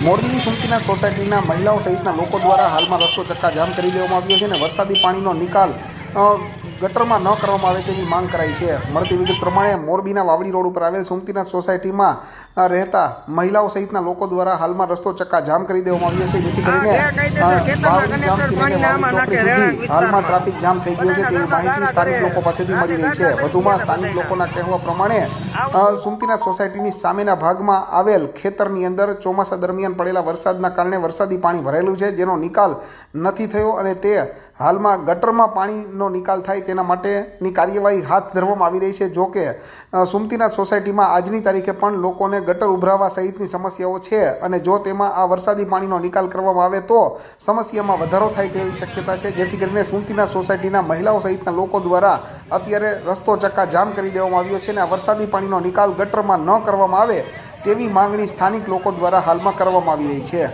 મોરબીની સુમતીનાથ સોસાયટીના મહિલાઓ સહિતના લોકો દ્વારા હાલમાં રસ્તો ચક્કાજામ કરી દેવામાં આવ્યો છે અને વરસાદી પાણીનો નિકાલ ગટરમાં ન કરવામાં આવે તેવી માંગ કરાઈ છે। મળતી વિગત પ્રમાણે મોરબીના વાવડી રોડ ઉપર આવેલ સુમતીનાથ સોસાયટીમાં રહેતા મહિલાઓ સહિતના લોકો દ્વારા હાલમાં રસ્તો ચક્કાજામ કરી દેવામાં આવ્યો છે, જેથી કરીને હાલમાં ટ્રાફિક જામ થઈ ગયો છે તેવી માહિતી સ્થાનિક લોકો પાસેથી મળી રહી છે। વધુમાં સ્થાનિક લોકોના કહેવા પ્રમાણે સુમતીનાથ સોસાયટીની સામેના ભાગમાં આવેલ ખેતરની અંદર ચોમાસા દરમિયાન પડેલા વરસાદના કારણે વરસાદી પાણી ભરેલું છે, જેનો નિકાલ નથી થયો અને તે હાલમાં ગટરમાં પાણીનો નિકાલ થાય તેના માટેની કાર્યવાહી હાથ ધરવામાં આવી રહી છે। જો કે સુમતીનાથ સોસાયટીમાં આજની તારીખે પણ લોકોને ગટર ઉભરાવા સહિતની સમસ્યાઓ છે અને જો તેમાં આ વરસાદી પાણીનો નિકાલ કરવામાં આવે તો સમસ્યામાં વધારો થાય તેવી શક્યતા છે, જેથી કરીને સુમતીનાથ સોસાયટીના મહિલાઓ સહિતના લોકો દ્વારા અત્યારે રસ્તો ચક્કા જામ કરી દેવામાં આવ્યો છે અને આ વરસાદી પાણીનો નિકાલ ગટરમાં ન કરવામાં આવે તેવી માંગણી સ્થાનિક લોકો દ્વારા હાલમાં કરવામાં આવી રહી છે।